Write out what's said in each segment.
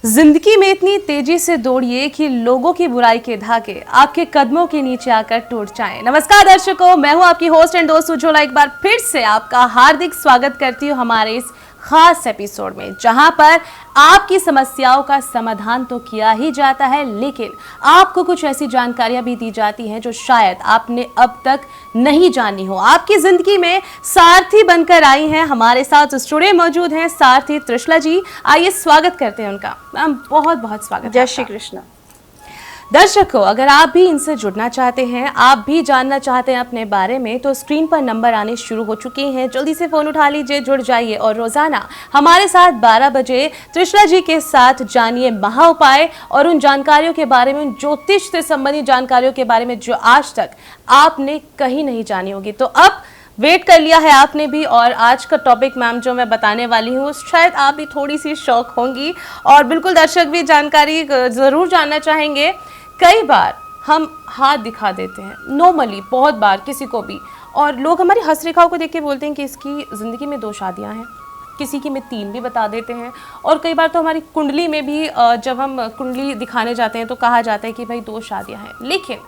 जिंदगी में इतनी तेजी से दौड़िए कि लोगों की बुराई के धागे आपके कदमों के नीचे आकर टूट जाएं। नमस्कार दर्शकों, मैं हूं आपकी होस्ट एंड दोस्त उज्ज्वला। एक बार फिर से आपका हार्दिक स्वागत करती हूं हमारे इस खास एपिसोड में, जहां पर आपकी समस्याओं का समाधान तो किया ही जाता है, लेकिन आपको कुछ ऐसी जानकारियां भी दी जाती हैं जो शायद आपने अब तक नहीं जानी हो। आपकी जिंदगी में सारथी बनकर आई हैं। हमारे साथ स्टूडियो मौजूद हैं सारथी त्रिशला जी। आइए स्वागत करते हैं उनका। मैम बहुत बहुत स्वागत। जय श्री कृष्ण। दर्शकों, अगर आप भी इनसे जुड़ना चाहते हैं, आप भी जानना चाहते हैं अपने बारे में, तो स्क्रीन पर नंबर आने शुरू हो चुके हैं। जल्दी से फोन उठा लीजिए, जुड़ जाइए और रोजाना हमारे साथ 12 बजे त्रिशला जी के साथ जानिए महा उपाय और उन जानकारियों के बारे में, उन ज्योतिष से संबंधित जानकारियों के बारे में जो आज तक आपने कहीं नहीं जानी होगी। तो अब वेट कर लिया है आपने भी, और आज का टॉपिक मैम जो मैं बताने वाली हूँ शायद आप भी थोड़ी सी शौक होंगी और बिल्कुल दर्शक भी जानकारी जरूर जानना चाहेंगे। कई बार हम हाथ दिखा देते हैं नॉर्मली, बहुत बार किसी को भी, और लोग हमारी हस्तरेखाओं को देख के बोलते हैं कि इसकी ज़िंदगी में 2 शादियां हैं, किसी की में 3 भी बता देते हैं। और कई बार तो हमारी कुंडली में भी जब हम कुंडली दिखाने जाते हैं तो कहा जाता है कि भाई 2 शादियां हैं। लेकिन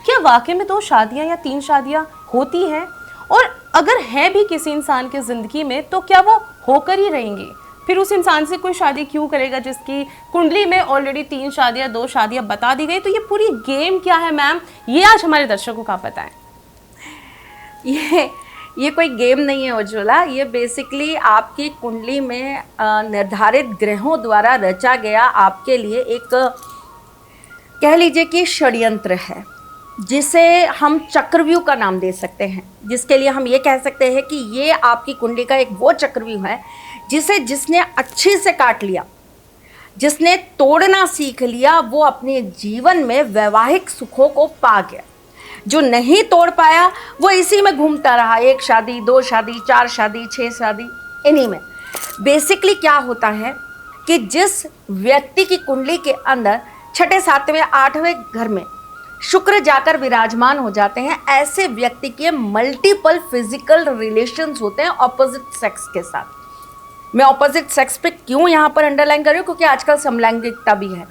क्या वाकई में 2 शादियां या 3 शादियां होती हैं? और अगर है भी किसी इंसान की ज़िंदगी में तो क्या वो होकर ही रहेंगी? फिर उस इंसान से कोई शादी क्यों करेगा जिसकी कुंडली में ऑलरेडी 3 शादियां 2 शादियां बता दी गई? तो ये पूरी गेम क्या है मैम, ये आज हमारे दर्शकों को आप बताएं। ये कोई गेम नहीं है उज्ज्वला, ये बेसिकली आपकी कुंडली में निर्धारित ग्रहों द्वारा रचा गया आपके लिए एक, कह लीजिए कि षड्यंत्र है, जिसे हम चक्रव्यूह का नाम दे सकते हैं। जिसके लिए हम ये कह सकते हैं कि ये आपकी कुंडली का एक वो चक्रव्यूह है जिसने अच्छे से काट लिया, जिसने तोड़ना सीख लिया, वो अपने जीवन में वैवाहिक सुखों को पा गया। जो नहीं तोड़ पाया वो इसी में घूमता रहा, 1 शादी 2 शादी 4 शादी 6 शादी, इन्हीं में। बेसिकली क्या होता है कि जिस व्यक्ति की कुंडली के अंदर 6, 7वें 8वें घर में शुक्र जाकर विराजमान हो जाते हैं, ऐसे व्यक्ति के मल्टीपल फिजिकल रिलेशंस होते हैं ऑपोजिट सेक्स के साथ। मैं ऑपोजिट सेक्स पे क्यों यहाँ पर अंडरलाइन कर रही हूँ? क्योंकि आजकल समलैंगिकता भी है।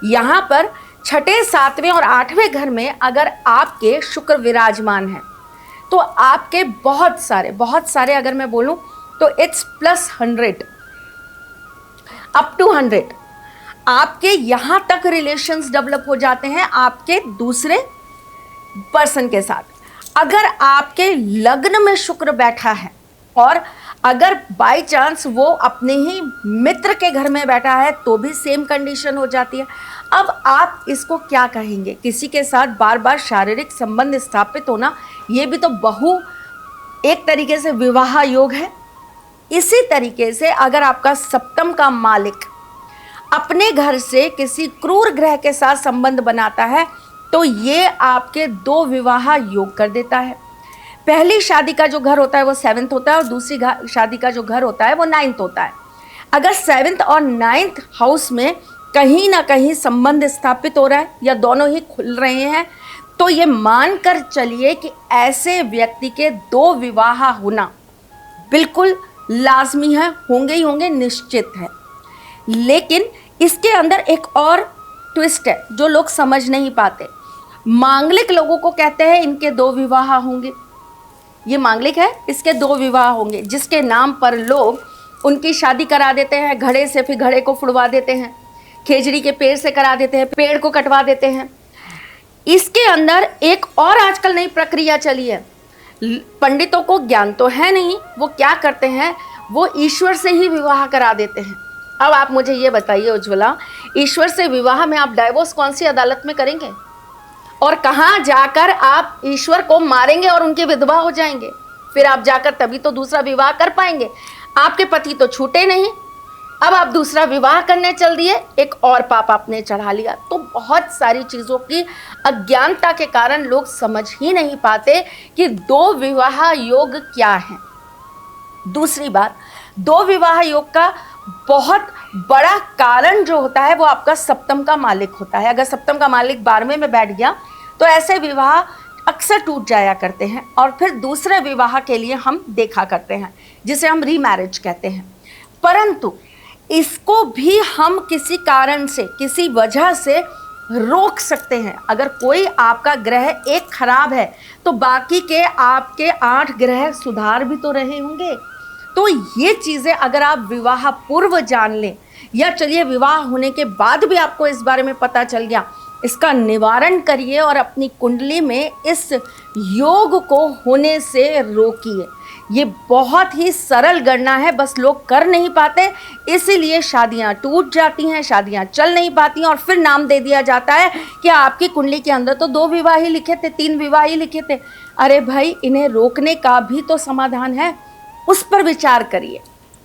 यहाँ पर 6, 7वें और 8वें घर में अगर आपके शुक्र विराजमान है तो आपके बहुत सारे अगर मैं बोलूँ तो इट्स +100 अप टू 100 आपके यहाँ तक रिलेशंस डेवलप हो जाते हैं आपके दूसरे पर्सन के साथ। अगर आपके लग्न में शुक्र बैठा है और अगर बाय चांस वो अपने ही मित्र के घर में बैठा है तो भी सेम कंडीशन हो जाती है। अब आप इसको क्या कहेंगे? किसी के साथ बार बार शारीरिक संबंध स्थापित होना, ये भी तो एक तरीके से विवाह योग है। इसी तरीके से अगर आपका सप्तम का मालिक अपने घर से किसी क्रूर ग्रह के साथ संबंध बनाता है तो ये आपके 2 विवाह योग कर देता है। पहली शादी का जो घर होता है वो 7th होता है और दूसरी शादी का जो घर होता है वो 9th होता है। अगर 7th और 9th हाउस में कहीं ना कहीं संबंध स्थापित हो रहा है या दोनों ही खुल रहे हैं तो ये मानकर चलिए कि ऐसे व्यक्ति के 2 विवाह होना बिल्कुल लाजमी है, होंगे ही होंगे, निश्चित है। लेकिन इसके अंदर एक और ट्विस्ट है जो लोग समझ नहीं पाते। मांगलिक लोगों को कहते हैं इनके 2 विवाह होंगे, ये मांगलिक है, इसके 2 विवाह होंगे, जिसके नाम पर लोग उनकी शादी करा देते हैं। घड़े से फिर घड़े को फुड़वा देते हैं, खेजड़ी के पेड़ से करा देते हैं, पेड़ को कटवा देते हैं। इसके अंदर एक और आजकल नई प्रक्रिया चली है। पंडितों को ज्ञान तो है नहीं, वो क्या करते हैं, वो ईश्वर से ही विवाह करा देते हैं। अब आप मुझे ये बताइए उज्ज्वला, ईश्वर से विवाह में आप डाइवोर्स कौन सी अदालत में करेंगे? और कहाँ जाकर आप ईश्वर को मारेंगे और उनकी विधवा हो जाएंगे? फिर आप जाकर तभी तो दूसरा विवाह कर पाएंगे। आपके पति तो छूटे नहीं, अब आप दूसरा विवाह करने चल दिए, एक और पाप आपने चढ़ा लिया। तो बहुत सारी चीज़ों की अज्ञानता के कारण लोग समझ ही नहीं पाते कि 2 विवाह योग क्या है। दूसरी बात, 2 विवाह योग का बहुत बड़ा कारण जो होता है वो आपका सप्तम का मालिक होता है। अगर सप्तम का मालिक 12वें में बैठ गया तो ऐसे विवाह अक्सर टूट जाया करते हैं और फिर दूसरे विवाह के लिए हम देखा करते हैं, जिसे हम रीमैरिज कहते हैं। परंतु इसको भी हम किसी कारण से, किसी वजह से रोक सकते हैं। अगर कोई आपका ग्रह एक खराब है तो बाकी के आपके 8 ग्रह सुधार भी तो रहे होंगे। तो ये चीज़ें अगर आप विवाह पूर्व जान लें, या चलिए विवाह होने के बाद भी आपको इस बारे में पता चल गया, इसका निवारण करिए और अपनी कुंडली में इस योग को होने से रोकिए। ये बहुत ही सरल गणना है, बस लोग कर नहीं पाते, इसीलिए शादियां टूट जाती हैं, शादियां चल नहीं पाती हैं, और फिर नाम दे दिया जाता है कि आपकी कुंडली के अंदर तो 2 विवाह ही लिखे थे, 3 विवाह ही लिखे थे। अरे भाई, इन्हें रोकने का भी तो समाधान है, उस पर विचार करिए।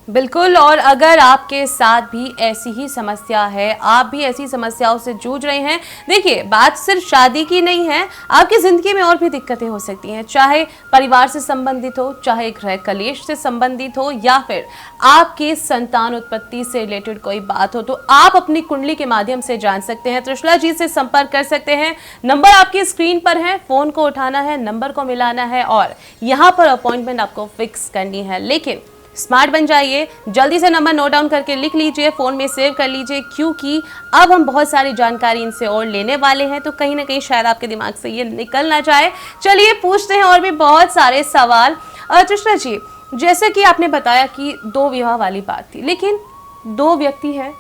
बिल्कुल। और अगर आपके साथ भी ऐसी ही समस्या है, आप भी ऐसी समस्याओं से जूझ रहे हैं, देखिए बात सिर्फ शादी की नहीं है, आपकी ज़िंदगी में और भी दिक्कतें हो सकती हैं, चाहे परिवार से संबंधित हो, चाहे गृह कलेश से संबंधित हो, या फिर आपकी संतान उत्पत्ति से रिलेटेड कोई बात हो, तो आप अपनी कुंडली के माध्यम से जान सकते हैं। त्रिशला जी से संपर्क कर सकते हैं। नंबर आपकी स्क्रीन पर है, फ़ोन को उठाना है, नंबर को मिलाना है और यहाँ पर अपॉइंटमेंट आपको फिक्स करनी है। लेकिन स्मार्ट बन जाइए, जल्दी से नंबर नोट डाउन करके लिख लीजिए, फ़ोन में सेव कर लीजिए, क्योंकि अब हम बहुत सारी जानकारी इनसे और लेने वाले हैं, तो कहीं ना कहीं शायद आपके दिमाग से ये निकल ना जाए। चलिए पूछते हैं और भी बहुत सारे सवाल। त्रिशला जी, जैसे कि आपने बताया कि 2 विवाह वाली बात थी, लेकिन 2 व्यक्ति हैं,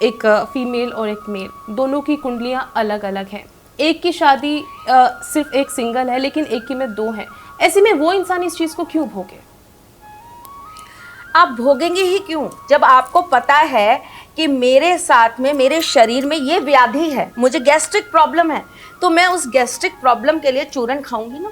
एक फीमेल और एक मेल, दोनों की कुंडलियाँ अलग अलग हैं। एक की शादी सिर्फ एक सिंगल है, लेकिन एक की में 2 हैं। ऐसे में वो इंसान इस चीज़ को क्यों भोगे? आप भोगेंगे ही क्यों, जब आपको पता है कि मेरे साथ में, मेरे शरीर में ये व्याधि है, मुझे गैस्ट्रिक प्रॉब्लम है, तो मैं उस गैस्ट्रिक प्रॉब्लम के लिए चूरन खाऊंगी ना।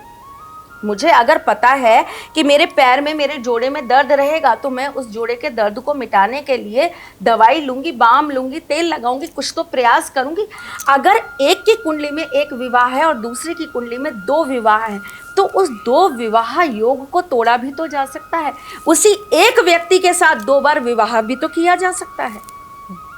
मुझे अगर पता है कि मेरे पैर में, मेरे जोड़े में दर्द रहेगा, तो मैं उस जोड़े के दर्द को मिटाने के लिए दवाई लूंगी, बाम लूंगी, तेल लगाऊंगी, कुछ तो प्रयास करूंगी। अगर एक की कुंडली में 1 विवाह है और दूसरे की कुंडली में 2 विवाह हैं, तो उस 2 विवाह योग को तोड़ा भी तो जा सकता है। उसी एक व्यक्ति के साथ 2 बार विवाह भी तो किया जा सकता है।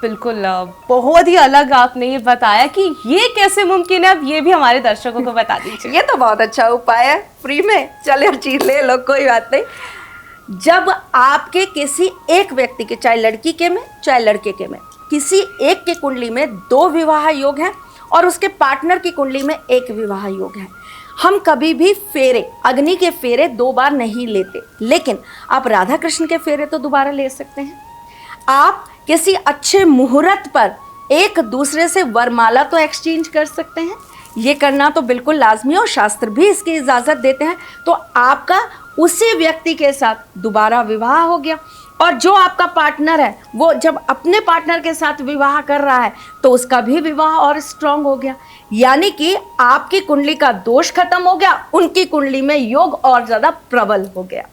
बिल्कुल, बहुत ही अलग आपने ये बताया कि ये कैसे मुमकिन है, अब ये भी हमारे दर्शकों को बता दीजिए। ये तो बहुत अच्छा उपाय है, फ्री में चले चीज ले लो, कोई बात नहीं। जब आपके किसी एक व्यक्ति के, चाहे लड़की के में चाहे लड़के के में, किसी एक की कुंडली में 2 विवाह योग है और उसके पार्टनर की कुंडली में 1 विवाह योग है, हम कभी भी फेरे, अग्नि के फेरे 2 बार नहीं लेते, लेकिन आप राधा कृष्ण के फेरे तो दोबारा ले सकते हैं। आप किसी अच्छे मुहूर्त पर एक दूसरे से वरमाला तो एक्सचेंज कर सकते हैं, ये करना तो बिल्कुल लाजमी है और शास्त्र भी इसकी इजाज़त देते हैं। तो आपका उसी व्यक्ति के साथ दोबारा विवाह हो गया, और जो आपका पार्टनर है वो जब अपने पार्टनर के साथ विवाह कर रहा है तो उसका भी विवाह और स्ट्रांग हो गया, यानी कि आपकी कुंडली का दोष खत्म हो गया, उनकी कुंडली में योग और ज़्यादा प्रबल हो गया।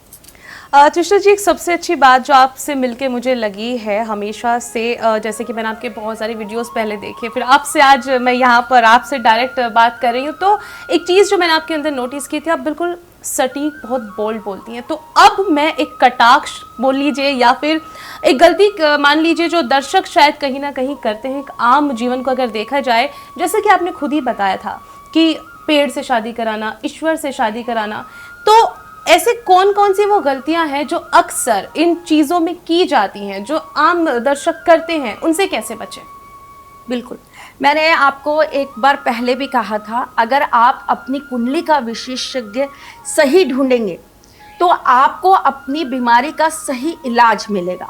त्रिशला जी, एक सबसे अच्छी बात जो आपसे मिलके मुझे लगी है हमेशा से, जैसे कि मैंने आपके बहुत सारी वीडियोस पहले देखे, फिर आपसे आज मैं यहाँ पर आपसे डायरेक्ट बात कर रही हूँ, तो एक चीज़ जो मैंने आपके अंदर नोटिस की थी, आप बिल्कुल सटीक, बहुत बोल्ड बोलती हैं। तो अब मैं एक कटाक्ष बोल लीजिए या फिर एक गलती मान लीजिए जो दर्शक शायद कहीं ना कहीं करते हैं, एक आम जीवन को अगर देखा जाए, जैसे कि आपने खुद ही बताया था कि पेड़ से शादी कराना, ईश्वर से शादी कराना, तो ऐसे कौन कौन सी वो गलतियां हैं जो अक्सर इन चीज़ों में की जाती हैं, जो आम दर्शक करते हैं, उनसे कैसे बचें? बिल्कुल, मैंने आपको एक बार पहले भी कहा था, अगर आप अपनी कुंडली का विशेषज्ञ सही ढूंढेंगे तो आपको अपनी बीमारी का सही इलाज मिलेगा।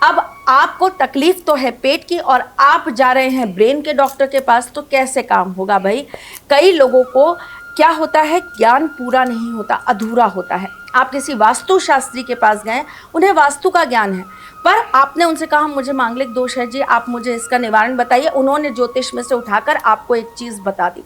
अब आपको तकलीफ तो है पेट की और आप जा रहे हैं ब्रेन के डॉक्टर के पास, तो कैसे काम होगा भाई। कई लोगों को क्या होता है, ज्ञान पूरा नहीं होता, अधूरा होता है। आप किसी वास्तु शास्त्री के पास गए, उन्हें वास्तु का ज्ञान है, पर आपने उनसे कहा मुझे मांगलिक दोष है जी, आप मुझे इसका निवारण बताइए, उन्होंने ज्योतिष में से उठाकर आपको एक चीज़ बता दी।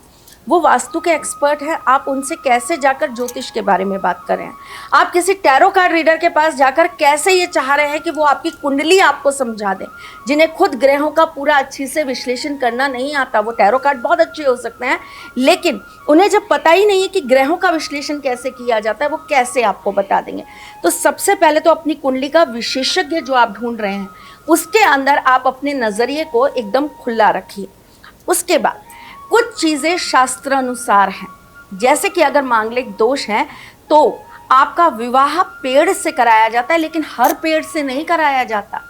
वो वास्तु के एक्सपर्ट हैं, आप उनसे कैसे जाकर ज्योतिष के बारे में बात कर रहे हैं। आप किसी टैरो कार्ड रीडर के पास जाकर कैसे ये चाह रहे हैं कि वो आपकी कुंडली आपको समझा दें, जिन्हें खुद ग्रहों का पूरा अच्छी से विश्लेषण करना नहीं आता। वो टैरो कार्ड बहुत अच्छे हो सकते हैं, लेकिन उन्हें जब पता ही नहीं है कि ग्रहों का विश्लेषण कैसे किया जाता है, वो कैसे आपको बता देंगे। तो सबसे पहले तो अपनी कुंडली का विशेषज्ञ जो आप ढूंढ रहे हैं, उसके अंदर आप अपने नज़रिए को एकदम खुला रखिए। उसके बाद कुछ चीज़ें शास्त्र अनुसार हैं, जैसे कि अगर मांगलिक दोष हैं तो आपका विवाह पेड़ से कराया जाता है, लेकिन हर पेड़ से नहीं कराया जाता।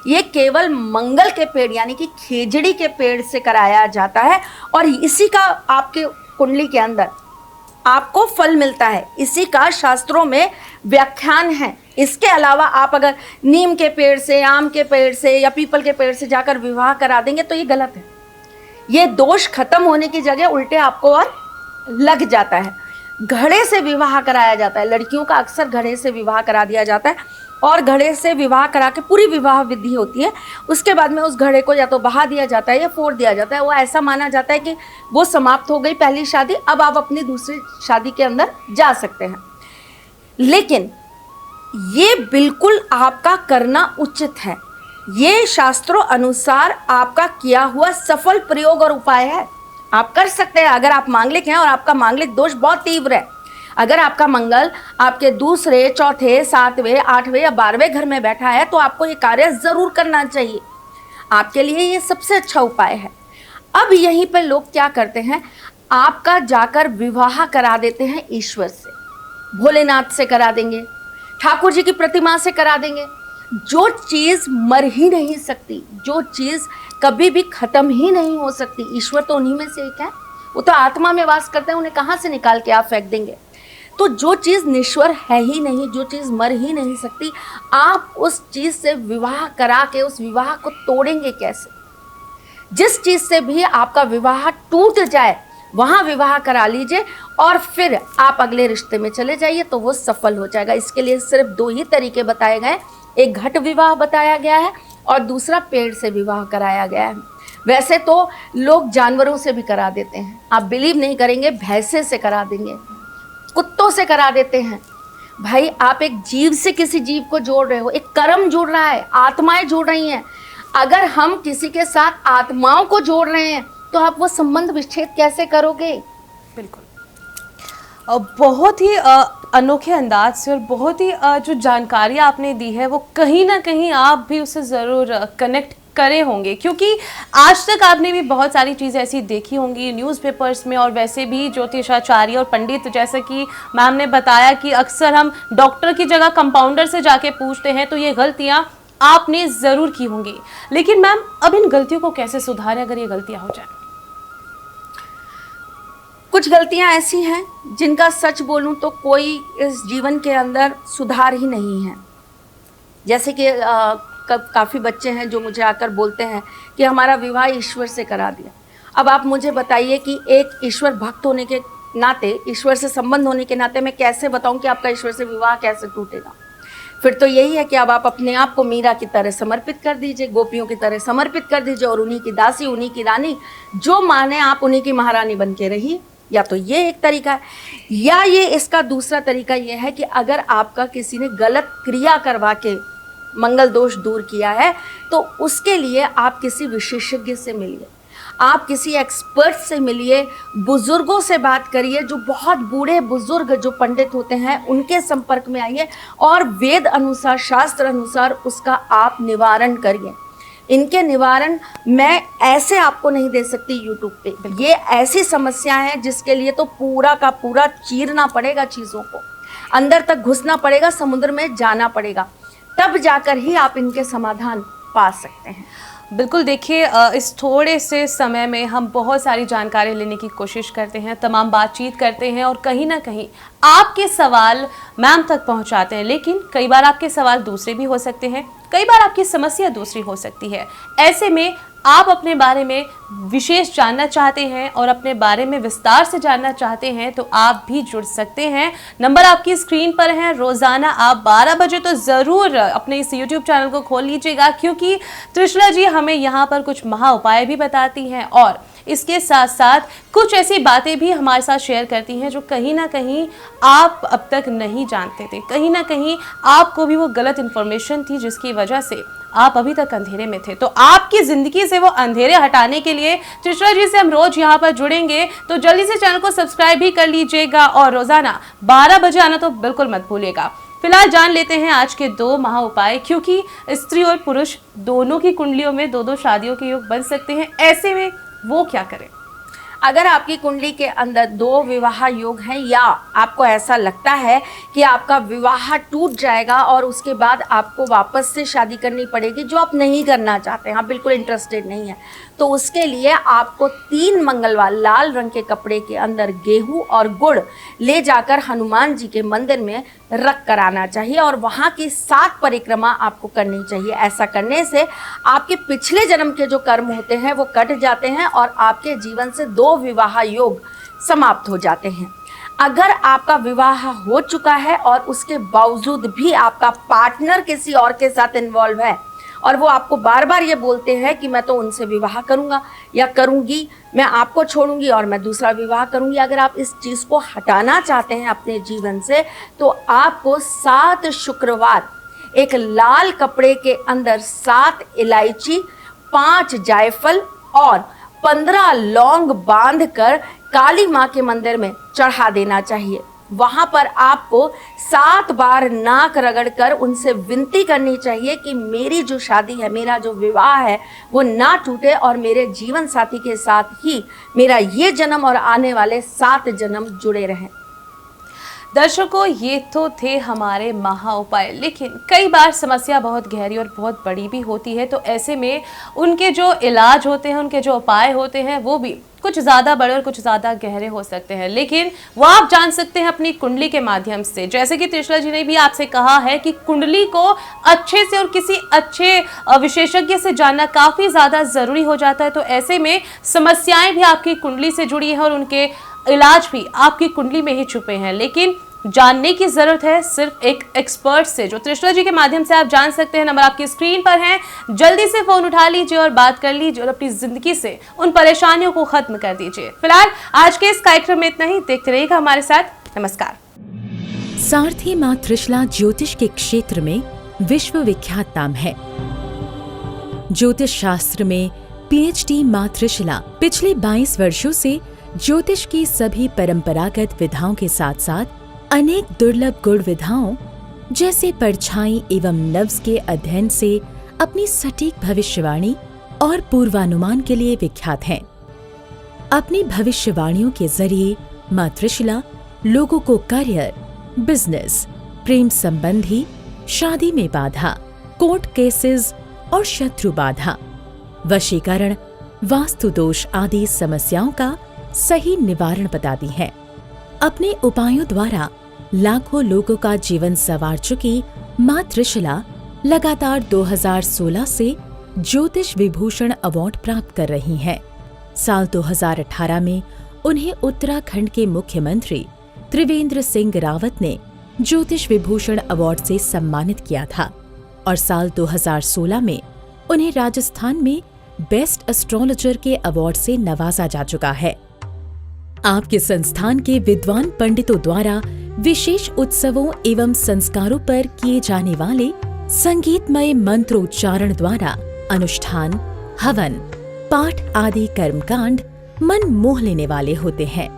ये केवल मंगल के पेड़ यानी कि खेजड़ी के पेड़ से कराया जाता है और इसी का आपके कुंडली के अंदर आपको फल मिलता है, इसी का शास्त्रों में व्याख्यान है। इसके अलावा आप अगर नीम के पेड़ से, आम के पेड़ से या पीपल के पेड़ से जाकर विवाह करा देंगे तो ये गलत है। ये दोष खत्म होने की जगह उल्टे आपको और लग जाता है। घड़े से विवाह कराया जाता है, लड़कियों का अक्सर घड़े से विवाह करा दिया जाता है और घड़े से विवाह करा के पूरी विवाह विधि होती है। उसके बाद में उस घड़े को या तो बहा दिया जाता है या फोड़ दिया जाता है। वो ऐसा माना जाता है कि वो समाप्त हो गई पहली शादी, अब आप अपनी दूसरी शादी के अंदर जा सकते हैं। लेकिन ये बिल्कुल आपका करना उचित है, ये शास्त्रों अनुसार आपका किया हुआ सफल प्रयोग और उपाय है। आप कर सकते हैं अगर आप मांगलिक हैं और आपका मांगलिक दोष बहुत तीव्र है। अगर आपका मंगल आपके दूसरे, चौथे, 7वें, 8वें या 12वें घर में बैठा है तो आपको ये कार्य जरूर करना चाहिए। आपके लिए ये सबसे अच्छा उपाय है। अब यहीं पर लोग क्या करते हैं, आपका जाकर विवाह करा देते हैं ईश्वर से, भोलेनाथ से करा देंगे, ठाकुर जी की प्रतिमा से करा देंगे। जो चीज़ मर ही नहीं सकती, जो चीज़ कभी भी खत्म ही नहीं हो सकती, ईश्वर तो उन्हीं में से एक है। वो तो आत्मा में वास करते हैं, उन्हें कहाँ से निकाल के आप फेंक देंगे। तो जो चीज़ निश्वर है ही नहीं, जो चीज़ मर ही नहीं सकती, आप उस चीज़ से विवाह करा के उस विवाह को तोड़ेंगे कैसे। जिस चीज़ से भी आपका विवाह टूट जाए वहाँ विवाह करा लीजिए और फिर आप अगले रिश्ते में चले जाइए तो वो सफल हो जाएगा। इसके लिए सिर्फ 2 ही तरीके बताए गए, एक घट विवाह बताया गया है और दूसरा पेड़ से विवाह कराया गया है। वैसे तो लोग जानवरों से भी करा देते हैं, आप बिलीव नहीं करेंगे, भैंसे से करा देंगे, कुत्तों से करा देते हैं। भाई आप एक जीव से किसी जीव को जोड़ रहे हो, एक कर्म जुड़ रहा है, आत्माएं जुड़ रही हैं। अगर हम किसी के साथ आत्माओं को जोड़ रहे हैं तो आप वो संबंध विच्छेद कैसे करोगे। बिल्कुल बहुत ही अनोखे अंदाज से और बहुत ही जो जानकारी आपने दी है वो कहीं ना कहीं आप भी उससे ज़रूर कनेक्ट करे होंगे, क्योंकि आज तक आपने भी बहुत सारी चीज़ें ऐसी देखी होंगी न्यूज़पेपर्स में और वैसे भी ज्योतिषाचार्य और पंडित, जैसे कि मैम ने बताया कि अक्सर हम डॉक्टर की जगह कंपाउंडर से जाके पूछते हैं, तो ये गलतियाँ आपने ज़रूर की होंगी। लेकिन मैम अब इन गलतियों को कैसे सुधारें अगर ये गलतियाँ हो जाए। कुछ गलतियां ऐसी हैं जिनका सच बोलूं तो कोई इस जीवन के अंदर सुधार ही नहीं है। जैसे कि काफ़ी बच्चे हैं जो मुझे आकर बोलते हैं कि हमारा विवाह ईश्वर से करा दिया। अब आप मुझे बताइए कि एक ईश्वर भक्त होने के नाते, ईश्वर से संबंध होने के नाते मैं कैसे बताऊं कि आपका ईश्वर से विवाह कैसे टूटेगा। फिर तो यही है कि अब आप अपने आप को मीरा की तरह समर्पित कर दीजिए, गोपियों की तरह समर्पित कर दीजिए और उन्हीं की दासी, उन्हीं की रानी, जो माने आप उन्हीं की महारानी बन के रहिए। या तो ये एक तरीका है, या ये इसका दूसरा तरीका ये है कि अगर आपका किसी ने गलत क्रिया करवा के मंगल दोष दूर किया है तो उसके लिए आप किसी विशेषज्ञ से मिलिए, आप किसी एक्सपर्ट से मिलिए, बुजुर्गों से बात करिए, जो बहुत बूढ़े बुजुर्ग जो पंडित होते हैं उनके संपर्क में आइए और वेद अनुसार, शास्त्र अनुसार उसका आप निवारण करिए। इनके निवारण मैं ऐसे आपको नहीं दे सकती यूट्यूब पे। ये ऐसी समस्या है जिसके लिए तो पूरा का पूरा चीरना पड़ेगा, चीज़ों को अंदर तक घुसना पड़ेगा, समुद्र में जाना पड़ेगा, तब जाकर ही आप इनके समाधान पा सकते हैं। बिल्कुल, देखिए इस थोड़े से समय में हम बहुत सारी जानकारी लेने की कोशिश करते हैं, तमाम बातचीत करते हैं और कहीं ना कहीं आपके सवाल मैम तक पहुंचाते हैं, लेकिन कई बार आपके सवाल दूसरे भी हो सकते हैं, कई बार आपकी समस्या दूसरी हो सकती है। ऐसे में आप अपने बारे में विशेष जानना चाहते हैं और अपने बारे में विस्तार से जानना चाहते हैं तो आप भी जुड़ सकते हैं। नंबर आपकी स्क्रीन पर है। रोज़ाना आप 12 बजे तो ज़रूर अपने इस YouTube चैनल को खोल लीजिएगा, क्योंकि त्रिशला जी हमें यहाँ पर कुछ महा उपाय भी बताती हैं और इसके साथ साथ कुछ ऐसी बातें भी हमारे साथ शेयर करती हैं जो कहीं ना कहीं आप अब तक नहीं जानते थे, कहीं ना कहीं आपको भी वो गलत इन्फॉर्मेशन थी जिसकी वजह से आप अभी तक अंधेरे में थे। तो आपकी ज़िंदगी से वो अंधेरे हटाने के लिए त्रिशला जी से हम रोज़ यहाँ पर जुड़ेंगे, तो जल्दी से चैनल को सब्सक्राइब भी कर लीजिएगा और रोज़ाना 12 बजे आना तो बिल्कुल मत भूलिएगा। फिलहाल जान लेते हैं आज के 2 महा उपाय, क्योंकि स्त्री और पुरुष दोनों की कुंडलियों में 2-2 शादियों के योग बन सकते हैं। ऐसे में वो क्या करें। अगर आपकी कुंडली के अंदर 2 विवाह योग हैं या आपको ऐसा लगता है कि आपका विवाह टूट जाएगा और उसके बाद आपको वापस से शादी करनी पड़ेगी, जो आप नहीं करना चाहते हैं, आप बिल्कुल इंटरेस्टेड नहीं है, तो उसके लिए आपको 3 मंगलवार लाल रंग के कपड़े के अंदर गेहूं और गुड़ ले जाकर हनुमान जी के मंदिर में रख कर आना चाहिए और वहाँ की 7 परिक्रमा आपको करनी चाहिए। ऐसा करने से आपके पिछले जन्म के जो कर्म होते हैं वो कट जाते हैं और आपके जीवन से 2 विवाह योग समाप्त हो जाते हैं। अगर आपका विवाह हो चुका है और उसके बावजूद भी आपका पार्टनर किसी और के साथ इन्वॉल्व है और वो आपको बार बार ये बोलते हैं कि मैं तो उनसे विवाह करूंगा या करूंगी, मैं आपको छोड़ूंगी और मैं दूसरा विवाह करूंगी, अगर आप इस चीज़ को हटाना चाहते हैं अपने जीवन से, तो आपको 7 शुक्रवार एक लाल कपड़े के अंदर 7 इलायची, 5 जायफल और 15 लौंग बांधकर काली माँ के मंदिर में चढ़ा देना चाहिए। वहाँ पर आपको 7 बार नाक रगड़कर उनसे विनती करनी चाहिए कि मेरी जो शादी है, मेरा जो विवाह है वो ना टूटे और मेरे जीवन साथी के साथ ही मेरा ये जन्म और आने वाले 7 जन्म जुड़े रहें। दर्शकों, ये तो थे हमारे महा उपाय, लेकिन कई बार समस्या बहुत गहरी और बहुत बड़ी भी होती है, तो ऐसे में उनके जो इलाज होते हैं, उनके जो उपाय होते हैं, वो भी कुछ ज़्यादा बड़े और कुछ ज़्यादा गहरे हो सकते हैं, लेकिन वो आप जान सकते हैं अपनी कुंडली के माध्यम से। जैसे कि त्रिशला जी ने भी आपसे कहा है कि कुंडली को अच्छे से और किसी अच्छे विशेषज्ञ से जानना काफ़ी ज़्यादा ज़रूरी हो जाता है। तो ऐसे में समस्याएं भी आपकी कुंडली से जुड़ी हैं और उनके इलाज भी आपकी कुंडली में ही छुपे हैं, लेकिन जानने की जरूरत है सिर्फ एक एक्सपर्ट से, जो त्रिशला जी के माध्यम से आप जान सकते हैं। नंबर आपकी स्क्रीन पर है, जल्दी से फोन उठा लीजिए और बात कर लीजिए और अपनी जिंदगी से उन परेशानियों को खत्म कर दीजिए। फिलहाल आज के इस कार्यक्रम में इतना ही, देखते रहिएगा हमारे साथ। नमस्कार। सारथी मां त्रिशला ज्योतिष के क्षेत्र में विश्व विख्यात नाम है। ज्योतिष शास्त्र में PhD मां त्रिशला पिछले 22 वर्षों से ज्योतिष की सभी परंपरागत विधाओं के साथ साथ अनेक दुर्लभ गुण विधाओं जैसे परछाई एवं नव्स के अध्ययन से अपनी सटीक भविष्यवाणी और पूर्वानुमान के लिए विख्यात हैं। अपनी भविष्यवाणियों के जरिए मां त्रिशला लोगों को करियर, बिजनेस, प्रेम संबंधी, शादी में बाधा, कोर्ट केसेस और शत्रु बाधा, वशीकरण, वास्तु दोष आदि समस्याओं का सही निवारण बताती हैं। अपने उपायों द्वारा लाखों लोगों का जीवन संवार चुकी मां त्रिशला लगातार 2016 से ज्योतिष विभूषण अवार्ड प्राप्त कर रही हैं। साल 2018 में उन्हें उत्तराखंड के मुख्यमंत्री त्रिवेंद्र सिंह रावत ने ज्योतिष विभूषण अवार्ड से सम्मानित किया था और साल 2016 में उन्हें राजस्थान में बेस्ट एस्ट्रोलॉजर के अवार्ड से नवाजा जा चुका है। आपके संस्थान के विद्वान पंडितों द्वारा विशेष उत्सवों एवं संस्कारों पर किए जाने वाले संगीतमय मंत्रोच्चारण द्वारा अनुष्ठान, हवन, पाठ आदि कर्मकांड मन मोह लेने वाले होते हैं।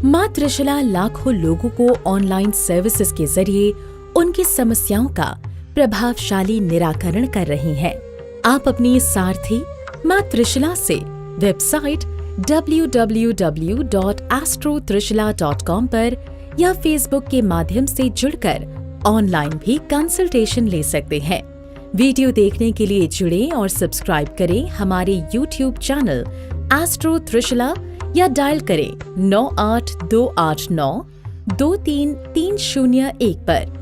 मां त्रिशला लाखों लोगों को ऑनलाइन सर्विसेज के जरिए उनकी समस्याओं का प्रभावशाली निराकरण कर रही हैं। आप अपनी सारथी मां त्रिशला से वेबसाइट www.astrotrishla.com पर या फेसबुक के माध्यम से जुड़कर ऑनलाइन भी कंसल्टेशन ले सकते हैं। वीडियो देखने के लिए जुड़ें और सब्सक्राइब करें हमारे YouTube चैनल एस्ट्रो त्रिशला या डायल करें 9828923301 पर।